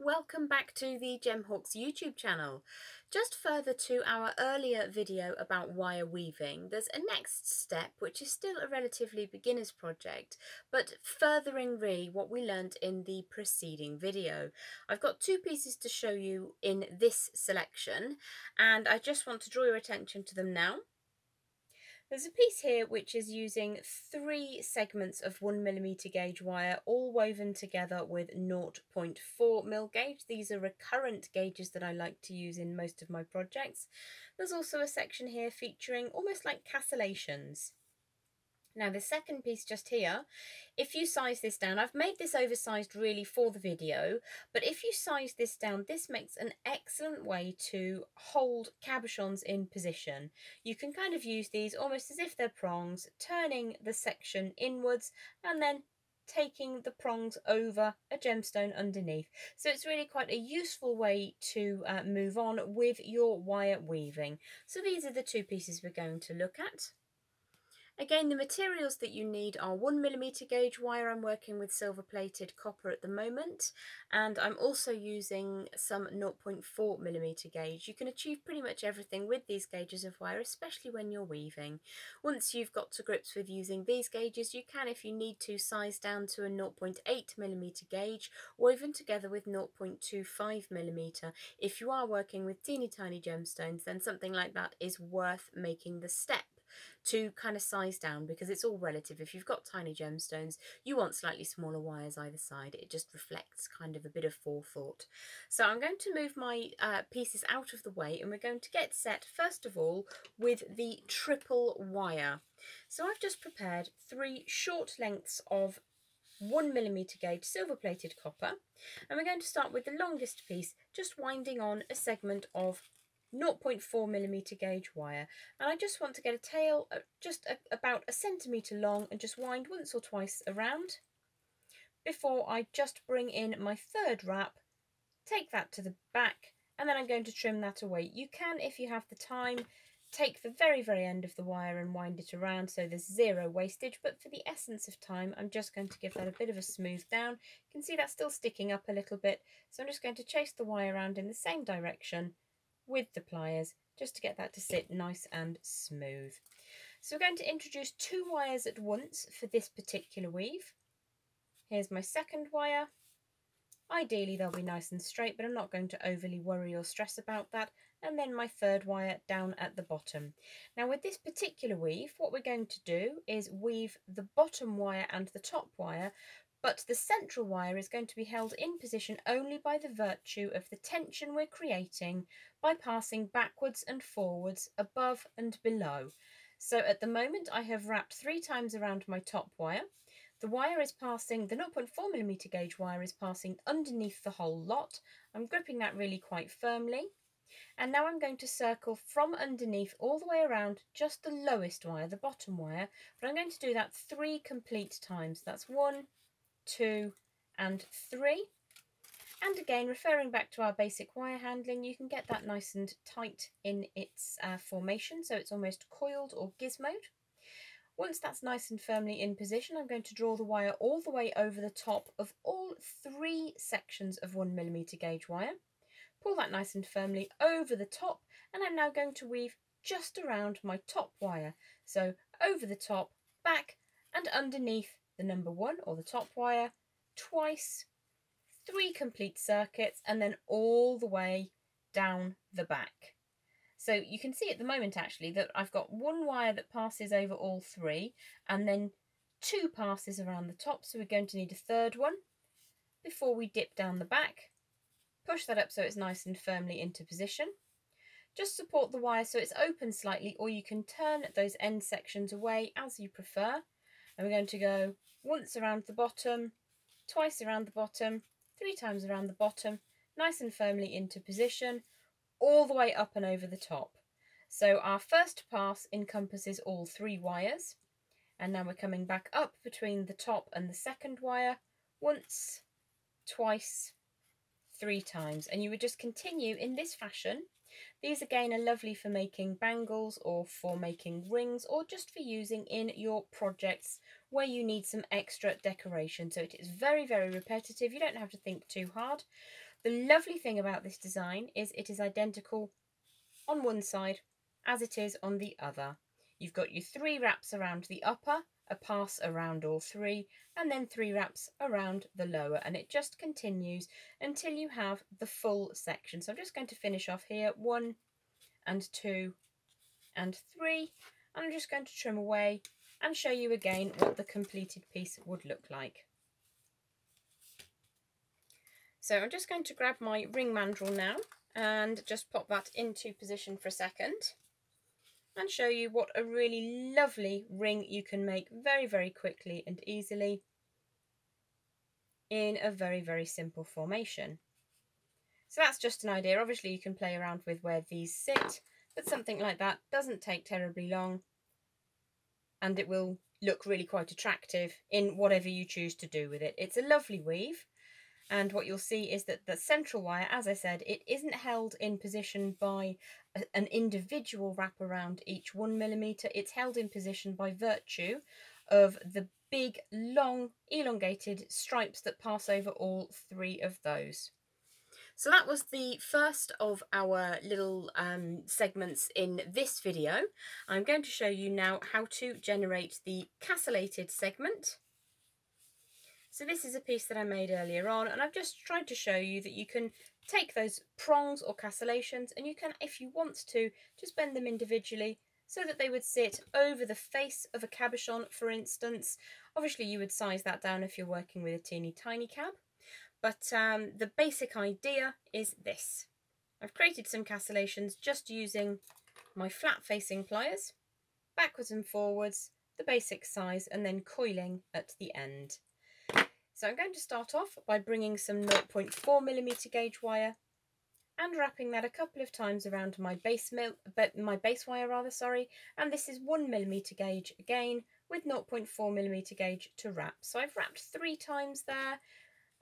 welcome back to the Gemhawks YouTube channel. Just further to our earlier video about wire weaving, there's a next step which is still a relatively beginner's project, but furthering really what we learned in the preceding video. I've got two pieces to show you in this selection, and I just want to draw your attention to them now. There's a piece here which is using 3 segments of 1mm gauge wire, all woven together with 0.4mm gauge. These are recurrent gauges that I like to use in most of my projects. There's also a section here featuring almost like castellations. Now the second piece just here, if you size this down, I've made this oversized really for the video, but if you size this down, this makes an excellent way to hold cabochons in position. You can kind of use these almost as if they're prongs, turning the section inwards and then taking the prongs over a gemstone underneath. So it's really quite a useful way to move on with your wire weaving. So these are the two pieces we're going to look at. Again, the materials that you need are 1mm gauge wire. I'm working with silver plated copper at the moment, and I'm also using some 0.4mm gauge. You can achieve pretty much everything with these gauges of wire, especially when you're weaving. Once you've got to grips with using these gauges, you can, if you need to, size down to a 0.8mm gauge, woven together with 0.25mm. If you are working with teeny tiny gemstones, then something like that is worth making the step to kind of size down, because it's all relative. If you've got tiny gemstones, you want slightly smaller wires either side. It just reflects kind of a bit of forethought. So I'm going to move my pieces out of the way, and we're going to get set first of all with the triple wire. So I've just prepared 3 short lengths of 1mm gauge silver plated copper, and we're going to start with the longest piece, just winding on a segment of 0.4mm gauge wire, and I just want to get a tail about a centimetre long and just wind once or twice around before I just bring in my third wrap, take that to the back, and then I'm going to trim that away. You can, if you have the time, take the very end of the wire and wind it around so there's zero wastage, but for the essence of time I'm just going to give that a bit of a smooth down. You can see that's still sticking up a little bit, so I'm just going to chase the wire around in the same direction with the pliers just to get that to sit nice and smooth. So we're going to introduce 2 wires at once for this particular weave. Here's my second wire. Ideally they'll be nice and straight, but I'm not going to overly worry or stress about that. And then my third wire down at the bottom. Now with this particular weave, what we're going to do is weave the bottom wire and the top wire, but the central wire is going to be held in position only by the virtue of the tension we're creating by passing backwards and forwards, above and below. So at the moment I have wrapped 3 times around my top wire. The wire is passing, the 0.4mm gauge wire is passing underneath the whole lot. I'm gripping that really quite firmly. And now I'm going to circle from underneath all the way around just the lowest wire, the bottom wire, but I'm going to do that 3 complete times. That's 1, 2 and 3. And again, referring back to our basic wire handling, you can get that nice and tight in its formation, so it's almost coiled or gizmoed. Once that's nice and firmly in position, I'm going to draw the wire all the way over the top of all 3 sections of 1mm gauge wire. Pull that nice and firmly over the top, and I'm now going to weave just around my top wire. So over the top, back and underneath the number 1 or the top wire, twice, 3 complete circuits, and then all the way down the back. So you can see at the moment actually that I've got 1 wire that passes over all 3, and then 2 passes around the top, so we're going to need a third one before we dip down the back. Push that up so it's nice and firmly into position. Just support the wire so it's open slightly, or you can turn those end sections away as you prefer. And we're going to go once around the bottom, twice around the bottom, 3 times around the bottom, nice and firmly into position, all the way up and over the top. So our first pass encompasses all 3 wires, and now we're coming back up between the top and the second wire, once, twice, 3 times, and you would just continue in this fashion. These again are lovely for making bangles or for making rings, or just for using in your projects where you need some extra decoration. So it is very repetitive. You don't have to think too hard. The lovely thing about this design is it is identical on one side as it is on the other. You've got your 3 wraps around the upper, a pass around all 3, and then 3 wraps around the lower, and it just continues until you have the full section. So I'm just going to finish off here, 1 and 2 and 3, and I'm just going to trim away and show you again what the completed piece would look like. So I'm just going to grab my ring mandrel now and just pop that into position for a second and show you what a really lovely ring you can make very, very quickly and easily in a very, very simple formation. So that's just an idea. Obviously you can play around with where these sit, but something like that doesn't take terribly long and it will look really quite attractive in whatever you choose to do with it. It's a lovely weave. And what you'll see is that the central wire, as I said, it isn't held in position by an individual wrap around each 1mm. It's held in position by virtue of the big, long, elongated stripes that pass over all 3 of those. So that was the first of our little segments in this video. I'm going to show you now how to generate the castellated segment. So this is a piece that I made earlier on, and I've just tried to show you that you can take those prongs or castellations and you can, if you want to, just bend them individually so that they would sit over the face of a cabochon, for instance. Obviously you would size that down if you're working with a teeny tiny cab, but the basic idea is this. I've created some castellations just using my flat facing pliers, backwards and forwards, the basic size, and then coiling at the end. So I'm going to start off by bringing some 0.4mm gauge wire and wrapping that a couple of times around my base wire, and this is 1mm gauge again with 0.4mm gauge to wrap. So I've wrapped 3 times there.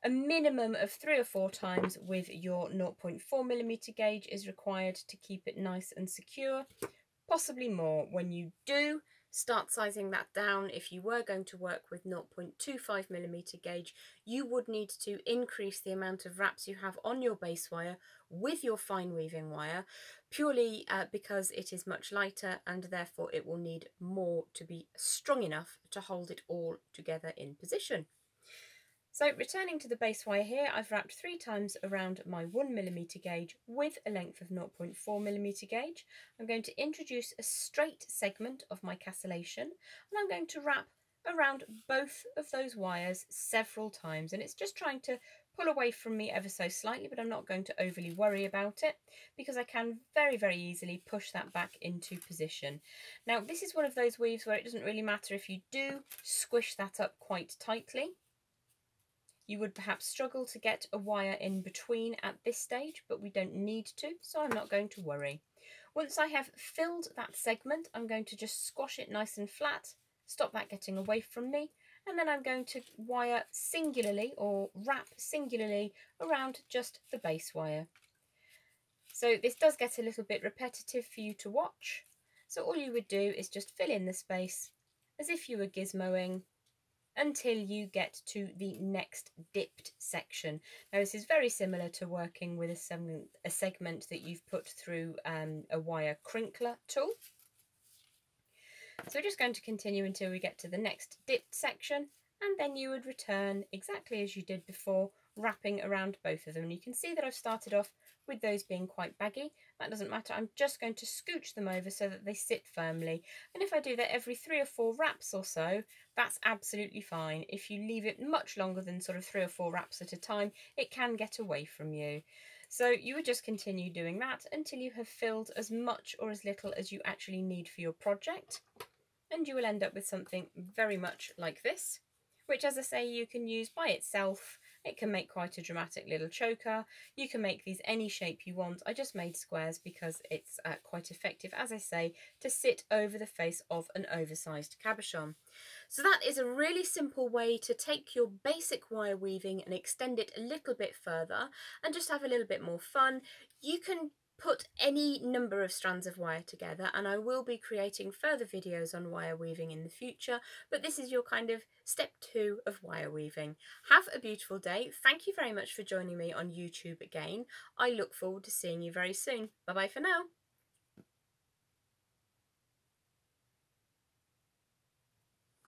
A minimum of 3 or 4 times with your 0.4mm gauge is required to keep it nice and secure, possibly more. When you do start sizing that down, if you were going to work with 0.25mm gauge, you would need to increase the amount of wraps you have on your base wire with your fine weaving wire, purely because it is much lighter and therefore it will need more to be strong enough to hold it all together in position. So returning to the base wire here, I've wrapped 3 times around my 1mm gauge with a length of 0.4mm gauge. I'm going to introduce a straight segment of my castellation and I'm going to wrap around both of those wires several times, and it's just trying to pull away from me ever so slightly, but I'm not going to overly worry about it because I can very, very easily push that back into position. Now this is one of those weaves where it doesn't really matter if you do squish that up quite tightly. You would perhaps struggle to get a wire in between at this stage, but we don't need to, so I'm not going to worry. Once I have filled that segment, I'm going to just squash it nice and flat, stop that getting away from me, and then I'm going to wire singularly or wrap singularly around just the base wire. So this does get a little bit repetitive for you to watch. So all you would do is just fill in the space as if you were gizmoing until you get to the next dipped section. Now this is very similar to working with a segment that you've put through a wire crinkler tool. So we're just going to continue until we get to the next dipped section, and then you would return exactly as you did before, wrapping around both of them. And you can see that I've started off with those being quite baggy. That doesn't matter, I'm just going to scooch them over so that they sit firmly. And if I do that every 3 or 4 wraps or so, that's absolutely fine. If you leave it much longer than sort of 3 or 4 wraps at a time, it can get away from you. So you would just continue doing that until you have filled as much or as little as you actually need for your project. And you will end up with something very much like this, which, as I say, you can use by itself. It can make quite a dramatic little choker. You can make these any shape you want. I just made squares because it's quite effective, as I say, to sit over the face of an oversized cabochon. So that is a really simple way to take your basic wire weaving and extend it a little bit further and just have a little bit more fun. You can put any number of strands of wire together, and I will be creating further videos on wire weaving in the future, but this is your kind of step 2 of wire weaving. Have a beautiful day. Thank you very much for joining me on YouTube again. I look forward to seeing you very soon. Bye bye for now.